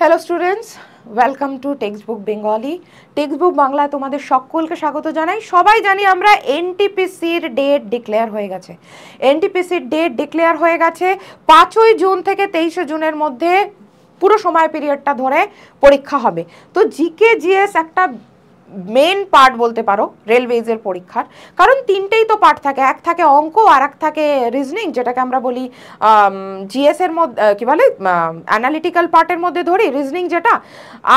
Hello students, welcome to textbook Bengali. Textbook বাংলায় তোমাদের সকলকে স্বাগত জানাই। সবাই জানি আমরা এনটিপিসির ডেট ডিক্লেয়ার হয়ে গেছে। এনটিপিসির ডেট ডিক্লেয়ার হয়ে গেছে 5ই জুন থেকে 23শে জুনের মধ্যে পুরো সময় পিরিয়ডটা ধরে পরীক্ষা হবে। তো জিকে জিএস একটা মেন পার্ট বলতে পারো রেলওয়েজের পরীক্ষার, কারণ তিনটেই তো পার্ট থাকে, এক থাকে অঙ্ক আর এক থাকে রিজনিং, যেটাকে আমরা বলি জিএস এর মধ্যে কি বলে অ্যানালিটিক্যাল পার্টের মধ্যে ধরি রিজনিং যেটা,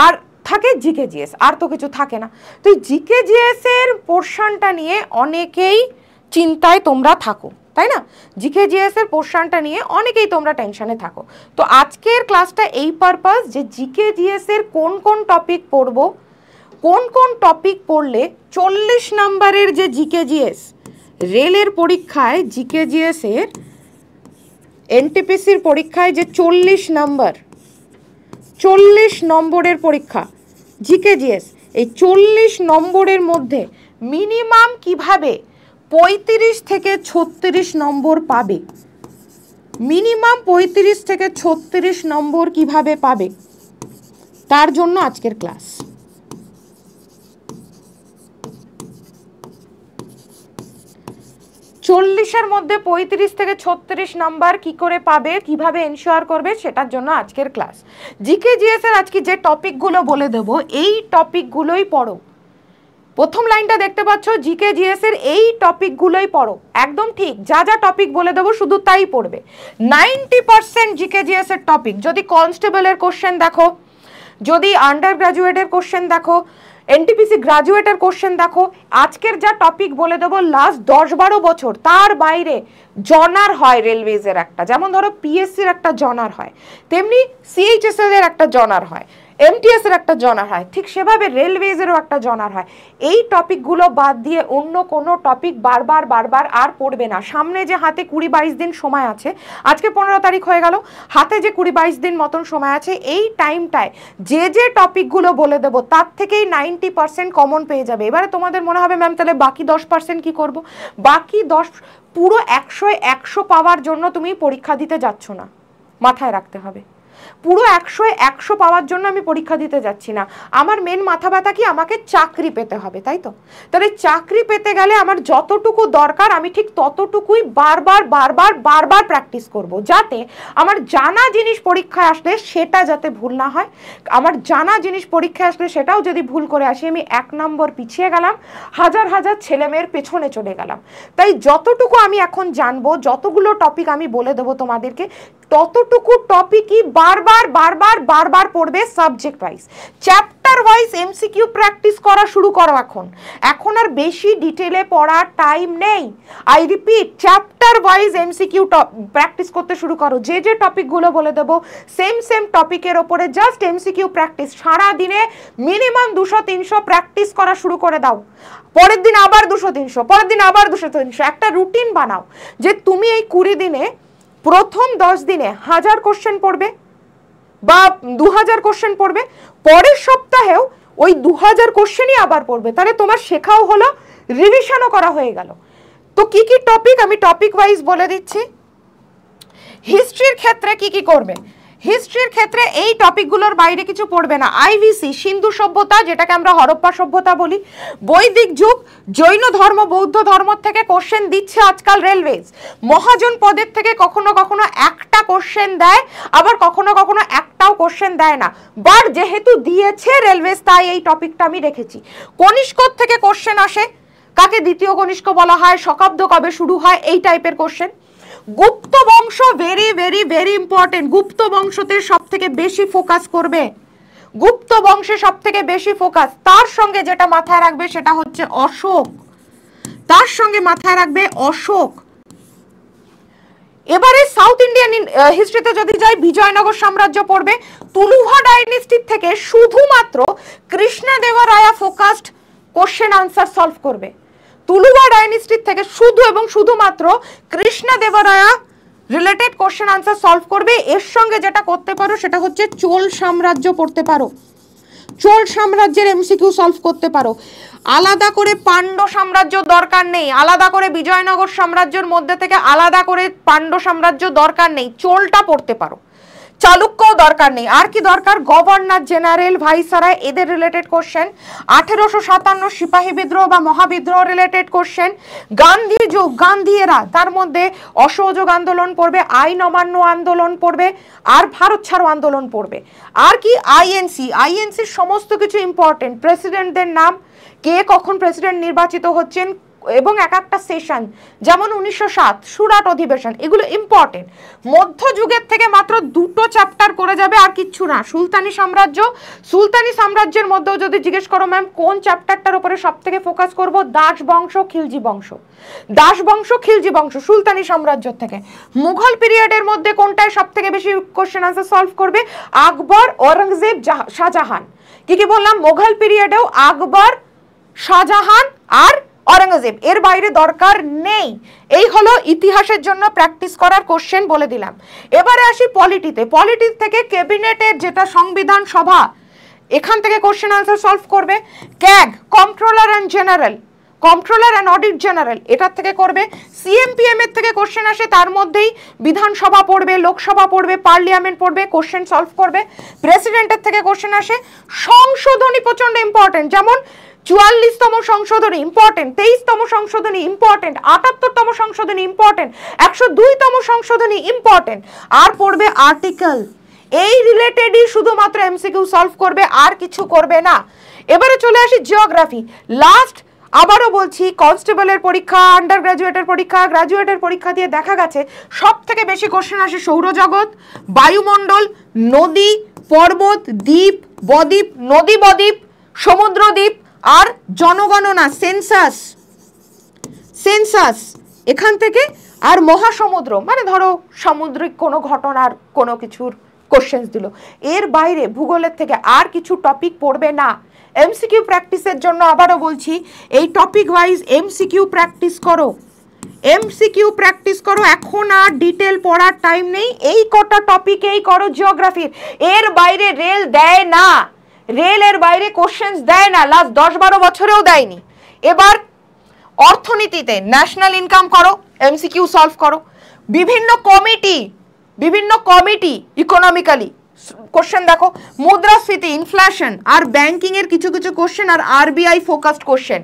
আর থাকে জিকে জিএস, আর তো কিছু থাকে না। তো জিকে জিএস এর পোর্শনটা নিয়ে অনেকেই চিন্তায় তোমরা থাকো, তাই না? জিকে জিএস এর পোর্শনটা নিয়ে অনেকেই তোমরা টেনশনে থাকো। তো আজকের ক্লাসটা এই পারপাস যে জিকে জিএস এর কোন কোন টপিক পড়বো, কোন কোন টপিক পড়লে 40 নম্বরের যে জিকে জিএস রেলের পরীক্ষায়, জিকে জিএস এর এনটিপিসির পরীক্ষায় যে 40 নম্বরের পরীক্ষা জিকে জিএস, এই 40 নম্বরের মধ্যে মিনিমাম কিভাবে 35 থেকে 36 নম্বর পাবে, মিনিমাম 35 থেকে 36 নম্বর কিভাবে পাবে, তার জন্য আজকের ক্লাস। 40-এর মধ্যে 35 থেকে 36 নাম্বার কি করে পাবে, কিভাবে এনশিওর করবে, সেটার জন্য আজকের ক্লাস। জিকে জিএস এর আজকে যে টপিকগুলো বলে দেবো এই টপিকগুলোই পড়ো। প্রথম লাইনটা দেখতে পাচ্ছ, জিকে জিএস এর এই টপিকগুলোই পড়ো, একদম ঠিক। যা যা টপিক বলে দেবো শুধু তাই পড়বে। 90% জিকে জিএস এর টপিক, যদি কনস্টেবলের কোশ্চেন দেখো, যদি আন্ডার গ্রাজুয়েটের কোশ্চেন দেখো, এনটিপিসি গ্রাজুয়েটের কোশ্চেন দেখো, আজকের যা টপিক বলে দেবো লাস্ট 10-12 বছর তার বাইরে জনার হয় রেলওয়েজের একটা, যেমন ধরো পিএসসির একটা জনার হয়, তেমনি সিএইচএস এর একটা জনার হয়, এমটিএস এর একটা জনার হয়, ঠিক সেভাবে রেলওয়েজেরও একটা জনার হয়। এই টপিকগুলো বাদ দিয়ে অন্য কোনো টপিক বারবার আর পড়বে না। সামনে যে হাতে 20-22 দিন সময় আছে, আজকে 15 তারিখ হয়ে গেল, হাতে যে 20-22 দিন মতন সময় আছে, এই টাইমটায় যে যে টপিকগুলো বলে দেবো তার থেকেই 90% কমন পেয়ে যাবে। এবারে তোমাদের মনে হবে ম্যাম তাহলে বাকি 10% কি করব? বাকি 10, পুরো 100 পাওয়ার জন্য তুমি পরীক্ষা দিতে যাচ্ছ না, মাথায় রাখতে হবে। পুরো 100 পাওয়ার জন্য আমি পরীক্ষা দিতে যাচ্ছি না। আমার মেন মাথা ব্যথা কি, আমাকে চাকরি পেতে হবে, তাই তো? তাহলে চাকরি পেতে গেলে আমার যতটুকু দরকার আমি ঠিক ততটুকুই বারবার প্র্যাকটিস করব, যাতে আমার জানা জিনিস পরীক্ষায় আসলে সেটা যাতে ভুল না হয়। আমার জানা জিনিস পরীক্ষায় আসলে সেটাও যদি ভুল করে আসি, আমি 1 নম্বর পিছিয়ে গেলাম, হাজার ছেলেমেয়ের পেছনে চলে গেলাম। তাই যতটুকু আমি এখন জানবো, যতগুলো টপিক আমি বলে দেবো তোমাদেরকে, ততটুকু টপিকই বারবার পড়বে subject wise, chapter wise MCQ practice করা শুরু করো। এখন আর বেশি ডিটেলে পড়ার টাইম নেই। I repeat, chapter wise MCQ practice করতে শুরু করো। যে যে টপিকগুলো বলে দেবো সেম টপিকের ওপরে জাস্ট এমসিকিউ প্র্যাকটিস, সারা দিনে মিনিমাম 200-300 প্র্যাকটিস করা শুরু করে দাও। পরের দিন আবার 200-300, পরের দিন আবার 200-300, একটা রুটিন বানাও যে তুমি এই 20 দিনে প্রথম 10 দিনে 1000 কোশ্চেন পড়বে বা 2000 কোশ্চেন পড়বে, পরের সপ্তাহেও ওই 2000 কোশ্চেনই আবার পড়বে। তাহলে তোমার শেখাও হলো, রিভিশনও করা হয়ে গেল। তো কি কি টপিক আমি টপিক ওয়াইজ বলে দিচ্ছি। হিস্ট্রির ক্ষেত্রে কি কি করবে, হিস্ট্রির ক্ষেত্রে এই টপিকগুলোর বাইরে কিছু পড়বে না। আইভিসি, সিন্ধু সভ্যতা, যেটাকে আমরা হরপ্পা সভ্যতা বলি, বৈদিক যুগ, জৈন ধর্ম, বৌদ্ধ ধর্ম থেকে কোশ্চেন দিচ্ছে আজকাল রেলওয়েজ। মহাজন পদের থেকে কখনো একটা কোশ্চেন দেয়, আবার কখনো একটাও কোশ্চেন দেয় না, বাট যেহেতু দিয়েছে রেলওয়েজ তাই এই টপিকটা আমি রেখেছি। কনিষ্ক থেকে কোশ্চেন আসে, কাকে দ্বিতীয় কনিষ্ক বলা হয়, শকাব্দ কবে শুরু হয়, এই টাইপের কোশ্চেন। গুপ্ত বংশ, ভেরি ইম্পর্টেন্ট। গুপ্ত বংশতে সব থেকে বেশি ফোকাস করবে, গুপ্ত বংশে সব থেকে বেশি ফোকাস। তার সঙ্গে যেটা মাথায় রাখবে সেটা হচ্ছে অশোক, তার সঙ্গে মাথায় রাখবে অশোক। এবারে সাউথ ইন্ডিয়ান হিস্ট্রিতে যদি যাই, বিজয়নগর সাম্রাজ্য পড়বে। তুলুভা ডাইনেস্টির থেকে শুধুমাত্র কৃষ্ণদেবরায়া ফোকাসড কোশ্চেন আনসার সলভ করবে। তুলুভা ডাইনেস্টির থেকে শুধুমাত্র কৃষ্ণদেবরায়া রিলেটেড কোশ্চেন আনসার সলভ করবে। এর সঙ্গে যেটা করতে পারো সেটা হচ্ছে চোল সাম্রাজ্য পড়তে পারো, চোল সাম্রাজ্যের এমসিকিউ সলভ করতে পারো। আলাদা করে পাণ্ড্য সাম্রাজ্য দরকার নেই, আলাদা করে বিজয়নগর সাম্রাজ্যের মধ্যে থেকে আলাদা করে পাণ্ড্য সাম্রাজ্য দরকার নেই, চোলটা পড়তে পারো। চালুক্যও দরকার নেই। আর কি দরকার? গভর্নর জেনারেল, ভাইসরয়, এদের রিলেটেড কোশ্চেন। 1857 সিপাহী বিদ্রোহ বা মহাবিদ্রোহ রিলেটেড কোশ্চেন। গান্ধী যুগ, গান্ধী এরা, তার মধ্যে অসহযোগ আন্দোলন পড়বে, আইন অমান্য আন্দোলন পড়বে, আর ভারত ছাড়ো আন্দোলন পড়বে। আর কি? আইএনসি, আইএনসির সমস্ত কিছু ইম্পর্টেন্ট, প্রেসিডেন্টদের নাম, কে কখন প্রেসিডেন্ট নির্বাচিত হচ্ছেন, এবং এক একটা সেশন, যেমন 1907 সুরাট অধিবেশন, এগুলো ইম্পর্টেন্ট। মধ্যযুগের থেকে মাত্র 2টো চ্যাপ্টার করে যাবে, আর কিচ্ছু না। সুলতানি সাম্রাজ্য, সুলতানি সাম্রাজ্যের মধ্যেও যদি জিজ্ঞেস করো ম্যাম কোন চ্যাপ্টারটার উপরে সব থেকে ফোকাস করব, দাস বংশ, খিলজি বংশ, দাস বংশ, খিলজি বংশ, সুলতানি সাম্রাজ্য থেকে। মুঘল পিরিয়ডের মধ্যে কোনটায় সব থেকে বেশি কোশ্চেন আনসার সলভ করবে? আকবর, ঔরঙ্গজেব, শাহজাহান। কি কি বললাম? মুঘল পিরিয়ডেও আকবর, শাহজাহান আর ঔরঙ্গজেব, এর বাইরে দরকার নেই। এই হলো ইতিহাসের জন্য প্র্যাকটিস করার কোশ্চেন, বলে দিলাম। এবারে আসি পলিটিতে। পলিটিক থেকে ক্যাবিনেটের যেটা সংবিধান সভা, এখান থেকে কোশ্চেন আনসার সলভ করবে। CAG, controller and general, controller and audit general, এটার থেকে করবে। সিএমপিএম এর থেকে কোশ্চেন আসে, তার মধ্যেই বিধানসভা পড়বে, লোকসভা পড়বে, পার্লিয়ামেন্ট পড়বে, কোশ্চেন সলভ করবে। প্রেসিডেন্টের থেকে কোশ্চেন আসে। সংশোধনী প্রচন্ড ইম্পর্টেন্ট, যেমন 44তম সংশোধনী ইম্পর্টেন্ট, 23তম সংশোধনী ইম্পর্টেন্ট, 78তম সংশোধনী ইম্পর্টেন্ট, 102তম সংশোধনী ইম্পর্টেন্ট। আর পড়বে আর্টিকেল, এই রিলেটেডই শুধুমাত্র এমসিকিউ সলভ করবে, আর কিছু করবে না। এবারে চলে আসি জিওগ্রাফি। লাস্ট আবারও বলছি, কনস্টেবলের পরীক্ষা, আন্ডার গ্র্যাজুয়েটের পরীক্ষা, গ্র্যাজুয়েটের পরীক্ষা দিয়ে দেখা গেছে সব থেকে বেশি কোশ্চেন আসে সৌরজগৎ, বায়ুমণ্ডল, নদী, পর্বত, দ্বীপ, বদ্বীপ, নদী বদ্বীপ, সমুদ্র দ্বীপ, আর জনগণনা, সেন্সাস, সেন্সাস এখান থেকে, আর মহাসমুদ্র, মানে ধরো সামুদ্রিক কোনো ঘটনার কোনো কিছুর কোশ্চেন দিল। এর বাইরে ভূগোলের থেকে আর কিছু টপিক পড়বে না। এমসিকিউ প্র্যাকটিসের জন্য আবারও বলছি, এই টপিক ওয়াইজ এমসিকিউ প্র্যাকটিস করো, এমসিকিউ প্র্যাকটিস করো। এখন আর ডিটেল পড়ার টাইম নেই, এই কটা টপিকেই করো জিওগ্রাফির। এর বাইরে রেল দেয় না, রেলের বাইরে কোশ্চেন্স দেয় না, লাস্ট 10-12 বছরেও দেয়নি। এবার অর্থনীতিতে ন্যাশনাল ইনকাম করো, এমসিকিউ সলভ করো। বিভিন্ন কমিটি ইকোনমিক্যালি কোশ্চেন দেখো, মুদ্রাস্ফীতি, ইনফ্লেশন, আর ব্যাংকিং এর কিছু কিছু কোশ্চেন, আর আরবিআই ফোকাসড কোশ্চেন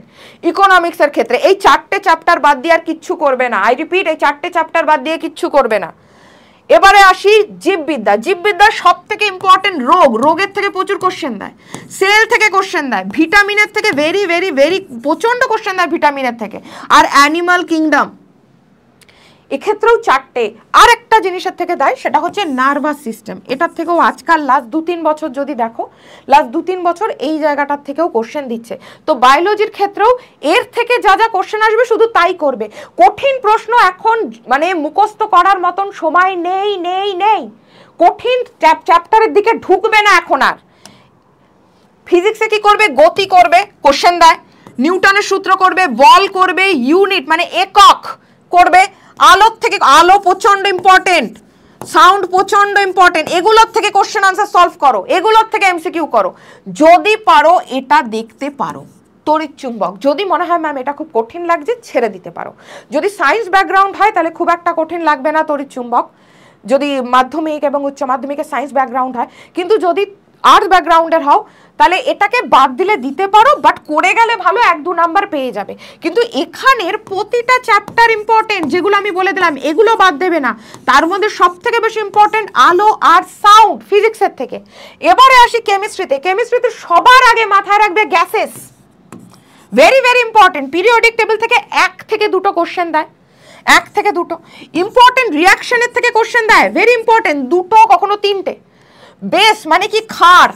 ইকোনমিক্স এর ক্ষেত্রে। এই 4টে চ্যাপ্টার বাদ দিয়ে আর কিচ্ছু করবে না। আই রিপিট, এই 4টে চ্যাপ্টার বাদ দিয়ে কিচ্ছু করবে না। এবারে আসি জীববিদ্যা। জীববিদ্যার সব থেকে ইম্পর্টেন্ট রোগ, রোগের থেকে প্রচুর কোশ্চেন দেয়, সেল থেকে কোশ্চেন দেয়, ভিটামিনের থেকে ভেরি ভেরি ভেরি প্রচন্ড কোশ্চেন দেয় ভিটামিনের থেকে, আর অ্যানিমাল কিংডম, এক্ষেত্রেও 4টে। আর একটা জিনিসের থেকে দেয়, সেটা হচ্ছে নার্ভাস সিস্টেম। এটার থেকেও আজকাল লাস্ট 2-3 বছর যদি দেখো, লাস্ট 2-3 বছর এই জায়গাটার থেকেও কোশ্চেন দিচ্ছে। তো বায়োলজির ক্ষেত্রেও এর থেকে যা যা কোশ্চেন আসবে শুধু তাই করবে। কঠিন প্রশ্ন এখন মানে মুখস্থ করার মতন সময় নেই নেই নেই, কঠিন চ্যাপ্টারের দিকে ঢুকবে না এখন আর। ফিজিক্সে কি করবে? গতি করবে, কোশ্চেন দেয়। নিউটনের সূত্র করবে, বল করবে, ইউনিট মানে একক করবে। আলোর থেকে, আলো প্রচন্ড ইম্পর্টেন্ট, সাউন্ড প্রচন্ড ইম্পর্টেন্ট, এগুলোর থেকে কোশ্চেন আনসার সলভ করো, এগুলোর থেকে এমসিকিউ করো যদি পারো। এটা দেখতে পারো তড়িৎ চুম্বক, যদি মনে হয় ম্যাম এটা খুব কঠিন লাগছে ছেড়ে দিতে পারো। যদি সায়েন্স ব্যাকগ্রাউন্ড হয় তাহলে খুব একটা কঠিন লাগবে না তড়িৎ চুম্বক, যদি মাধ্যমিক এবং উচ্চ মাধ্যমিকে সায়েন্স ব্যাকগ্রাউন্ড হয়। কিন্তু যদি আর্টস ব্যাকগ্রাউন্ডের হও তাহলে এটাকে বাদ দিলে দিতে পারো, বাট করে গেলে ভালো, 1-2 নাম্বার পেয়ে যাবে। কিন্তু এখানের প্রতিটা চ্যাপ্টার ইম্পর্টেন্ট, যেগুলো আমি বলে দিলাম এগুলো বাদ দেবে না। তার মধ্যে সব থেকে বেশি ইম্পর্টেন্ট আলো আর সাউন্ড ফিজিক্সের থেকে। এবারে আসি কেমিস্ট্রিতে। কেমিস্ট্রিতে সবার আগে মাথায় রাখবে gases, very very important. Periodic table থেকে 1 থেকে 2টো কোশ্চেন দেয়, 1 থেকে 2টো। ইম্পর্টেন্ট রিয়াকশনের থেকে কোশ্চেন দেয়, ভেরি ইম্পর্টেন্ট, 2টো কখনো 3টে। বেস মানে কি ক্ষার,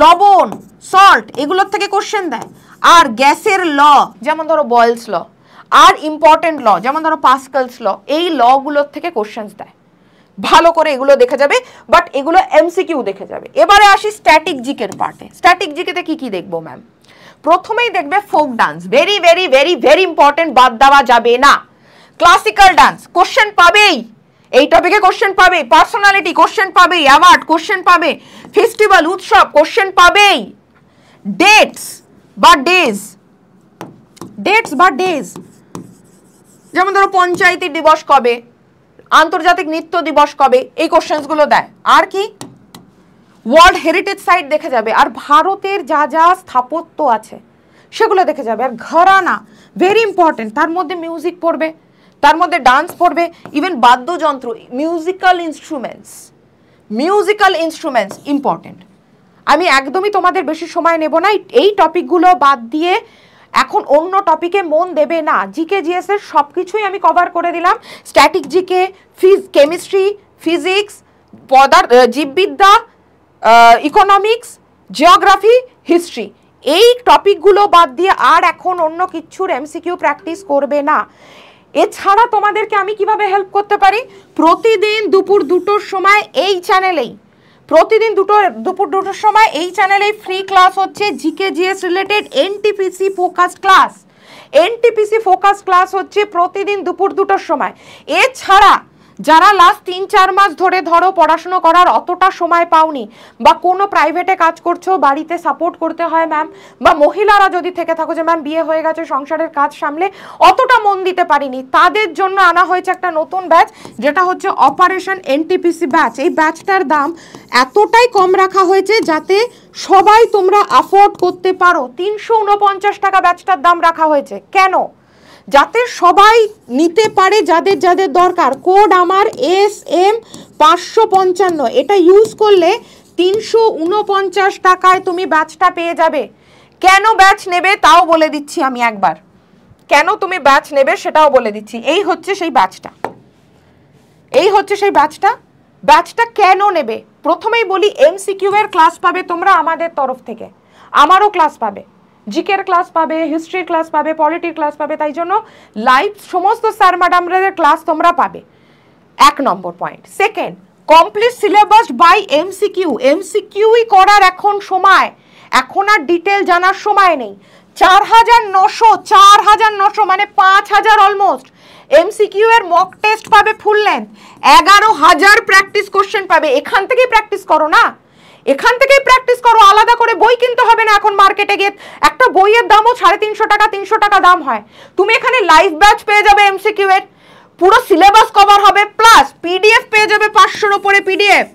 লবণ, সল্ট, এগুলোর থেকে কোশ্চেন দেয়। আর গ্যাসের ল, যেমন ধরো বয়েলস ল, আর ইম্পর্টেন্ট ল যেমন ধরো পাস্কালস ল, এই লগুলোর থেকে কোশ্চেন দেয়। ভালো করে এগুলো দেখে যাবে, বাট এগুলো এমসিকিউ দেখে যাবে। এবারে আসি স্ট্যাটিক জিকের পার্টে। স্ট্যাটিক জিকেতে কি কি দেখবো ম্যাম? প্রথমেই দেখবে folk dance, very very very very important, বাদ দেওয়া যাবে না। ক্লাসিক্যাল ডান্স কোশ্চেন পাবেই, এই টপিকে কোশ্চেন পাবে। পার্সোনালিটি কোশ্চেন পাবে, অ্যাওয়ার্ড কোশ্চেন পাবে, ফেস্টিভ্যাল উৎসব কোশ্চেন পাবেই। ডেটস বা ডেজ, ডেটস বা ডেজ, যেমন ধরো পঞ্চায়েতি দিবস কবে, আন্তর্জাতিক নৃত্য দিবস কবে, এই কোশ্চেন্সগুলো দেয়। আর কি ওয়ার্ল্ড হেরিটেজ সাইট দেখে যাবে, আর ভারতের যা যা স্থাপত্য আছে সেগুলো দেখে যাবে। আর ঘরানা ভেরি ইম্পর্টেন্ট, তার মধ্যে মিউজিক পড়বে, তার মধ্যে ডান্স পড়বে, ইভেন বাদ্যযন্ত্র, মিউজিক্যাল ইনস্ট্রুমেন্টস ইম্পর্টেন্ট। আমি একদমই তোমাদের বেশি সময় নেব না, এই টপিকগুলো বাদ দিয়ে এখন অন্য টপিকে মন দেবে না। জিকে জিএস এর সব কিছুই আমি কভার করে দিলাম, স্ট্যাটিক জিকে, কেমিস্ট্রি, ফিজিক্স, জীববিদ্যা, ইকোনমিক্স, জিওগ্রাফি, হিস্ট্রি, এই টপিকগুলো বাদ দিয়ে আর এখন অন্য কিছুর এমসিকিউ প্র্যাকটিস করবে না। এছাড়া তোমাদেরকে আমি কিভাবে হেল্প করতে পারি, প্রতিদিন দুপুর 2টোর সময় এই চ্যানেলেই, প্রতিদিন দুপুর 2টোর সময় এই চ্যানেলেই ফ্রি ক্লাস হচ্ছে GK GS related NTPC focus class. NTPC focus class হচ্ছে প্রতিদিন দুপুর 2টোর সময়। এছাড়া যারা লাস্ট 3-4 মাস ধরে ধরো পড়াশুনো করার অতটা সময় পাওনি, বা কোনো প্রাইভেটে কাজ করছো, বাড়িতে সাপোর্ট করতে হয় ম্যাম, বা মহিলারা যদি থেকে থাকো যে ম্যাম বিয়ে হয়ে গেছে, সংসারের কাজ সামলে অতটা মন দিতে পারিনি, তাদের জন্য আনা হয়েছে একটা নতুন ব্যাচ, যেটা হচ্ছে অপারেশন এনটিপিসি ব্যাচ। এই ব্যাচটার দাম এতটাই কম রাখা হয়েছে যাতে সবাই তোমরা অ্যাফোর্ড করতে পারো। 349 টাকা ব্যাচটার দাম রাখা হয়েছে। কেন? যাতে সবাই নিতে পারে, যাদের যাদের দরকার। কোড আমার SM555, এটা ইউজ করলে 349 টাকায় তুমি ব্যাচটা পেয়ে যাবে। কেন ব্যাচ নেবে তাও বলে দিচ্ছি আমি একবার, কেন তুমি ব্যাচ নেবে সেটাও বলে দিচ্ছি। এই হচ্ছে সেই ব্যাচটা, ব্যাচটা কেন নেবে প্রথমেই বলি। এমসিকিউ এর ক্লাস পাবে তোমরা আমাদের তরফ থেকে, আমারও ক্লাস পাবে, জিকের ক্লাস পাবে, হিস্ট্রির ক্লাস পাবে, পলিটির ক্লাস পাবে, তাই জন্য লাইভ সমস্ত স্যার ম্যাডামদের ক্লাস তোমরা পাবে। 1 নম্বর point. Second, complete syllabus by এমসিকিউই করার এখন সময়, এখন আর ডিটেল জানার সময় নেই। 4900 মানে 5000 অলমোস্ট এমসিকিউ এর মক টেস্ট পাবে ফুল লেন্থ, 11000 প্র্যাকটিস কোশ্চেন পাবে। এখান থেকেই প্র্যাকটিস করো না, এখান থেকেই প্র্যাকটিস করো, আলাদা করে বই কিনতে হবে না। এখন মার্কেটে গিয়ে একটা বইয়ের দামও 350 টাকা 300 টাকা দাম হয়। তুমি এখানে লাইভ ব্যাচ পেয়ে যাবে, এমসিকিউ এর পুরো সিলেবাস কভার হবে, প্লাস পিডিএফ পেয়ে যাবে 500-র উপরে পিডিএফ,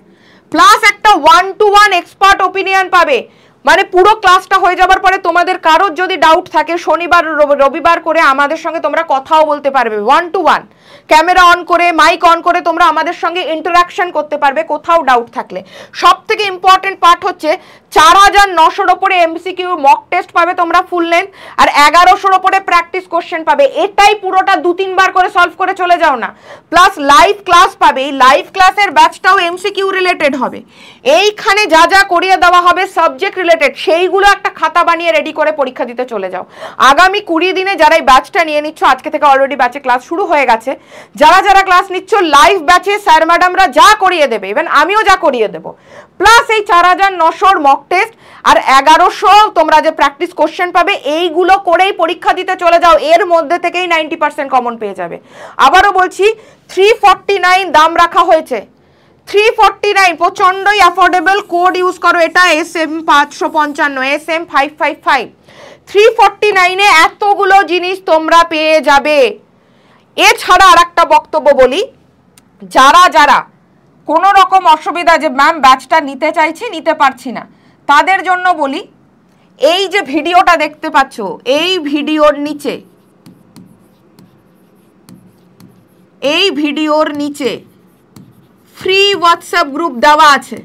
প্লাস একটা 1-to-1 এক্সপার্ট ওপিনিয়ন পাবে। মানে পুরো ক্লাসটা হয়ে যাবার পরে তোমাদের কারোর যদি ডাউট থাকে, শনিবার রবিবার করে আমাদের সঙ্গে তোমরা কথাও বলতে পারবে 1-to-1, ক্যামেরা অন করে, মাইক অন করে তোমরা আমাদের সঙ্গে ইন্টারাকশন করতে পারবে কোথাও ডাউট থাকলে। সব থেকে ইম্পর্টেন্ট পার্ট হচ্ছে 4900-র উপরে এমসিকিউ মক টেস্ট পাবে তোমরা ফুল লেন্থ, আর 1100-র উপরে প্র্যাকটিস কোশ্চেন পাবে। এটাই পুরোটা 2-3 বার করে সলভ করে চলে যাও না, প্লাস লাইভ ক্লাস পাবে। এই লাইভ ক্লাসের ব্যাচটাও এমসিকিউ রিলেটেড হবে। এইখানে যা যা করিয়ে দেওয়া হবে সাবজেক্ট রিলেটেড, সেইগুলো একটা খাতা বানিয়ে রেডি করে পরীক্ষা দিতে চলে যাও। আগামী 20 দিনে যারা এই ব্যাচটা নিয়ে নিচ্ছ, আজকে থেকে অলরেডি ব্যাচে ক্লাস শুরু হয়ে গেছে, যারা যারা ক্লাস নিচ্ছ লাইভ ব্যাচে স্যার ম্যাডামরা যা করিয়ে দেবে, ইভেন আমিও যা করিয়ে দেবো, প্লাস এই 4900 মক টেস্ট আর 1100 তোমরা যে প্র্যাকটিস কোশ্চেন পাবে, এইগুলো করেই পরীক্ষা দিতে চলে যাও। এর মধ্যে থেকেই 90% কমন পেয়ে যাবে। আবারও বলছি, 349 দাম রাখা হয়েছে, 349 প্রচন্ডই অ্যাফোর্ডেবল। কোড ইউজ করো, এটা SM555, SM555। 349-এ এতগুলো জিনিস তোমরা পেয়ে যাবে। এছাড়া আর একটা বক্তব্য বলি, যারা যারা কোনো রকম অসুবিধা, যে ম্যাম ব্যাচটা নিতে চাইছি নিতে পারছি না, তাদের জন্য বলি, এই যে ভিডিওটা দেখতে পাচ্ছ, এই ভিডিওর নিচে ফ্রি হোয়াটসঅ্যাপ গ্রুপ দেওয়া আছে।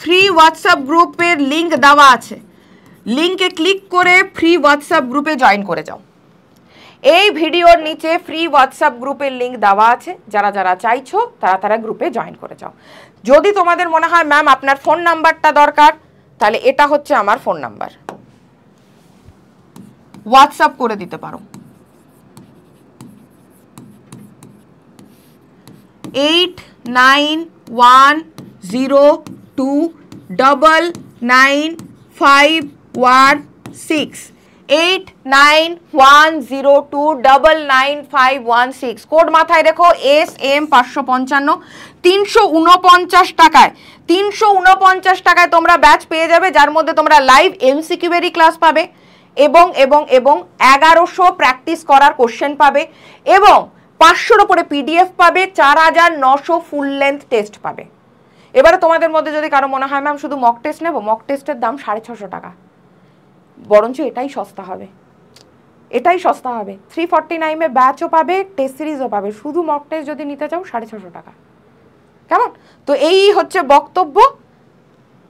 ফ্রি হোয়াটসঅ্যাপ গ্রুপের লিঙ্ক দেওয়া আছে, লিঙ্কে ক্লিক করে ফ্রি হোয়াটসঅ্যাপ গ্রুপে জয়েন করে যাও। এই ভিডিওর নিচে ফ্রি হোয়াটসঅ্যাপ গ্রুপের লিঙ্ক দেওয়া আছে, যারা যারা চাইছো তারা তারা গ্রুপে জয়েন করে যাও। যদি তোমাদের মনে হয় ম্যাম আপনার ফোন নাম্বারটা দরকার, তাহলে এটা হচ্ছে আমার ফোন নাম্বার, হোয়াটসঅ্যাপ করে দিতে পারো। 8910299516। 8910299516, কোড মাথায় রেখো SM 555, 349 টাকায় 349 টাকায় তোমরা ব্যাচ পেয়ে যাবে, যার মধ্যে তোমরা লাইভ এমসিকিউয়েরই ক্লাস পাবে এবং এবং এবং 1100 প্র্যাকটিস করার কোশ্চেন পাবে এবং 500-র উপরে পিডিএফ পাবে, 4900 ফুল লেন্থ টেস্ট পাবে। এবারে তোমাদের মধ্যে যদি কারো মনে হয় ম্যাম শুধু মক টেস্ট নেবো, মক টেস্টের দাম 650 টাকা, বরঞ্চ এটাই সস্তা হবে, এটাই সস্তা হবে। 349-এ ব্যাচও পাবে, টেস্ট সিরিজও পাবে, শুধু মক টেস্ট যদি নিতে চাও 650 টাকা। কেমন? তো এই হচ্ছে বক্তব্য,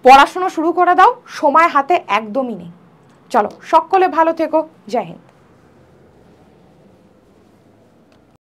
পড়াশোনা শুরু করে দাও, সময় হাতে একদমই নেই। চলো সকলে ভালো থেকো, জয় হিন্দ।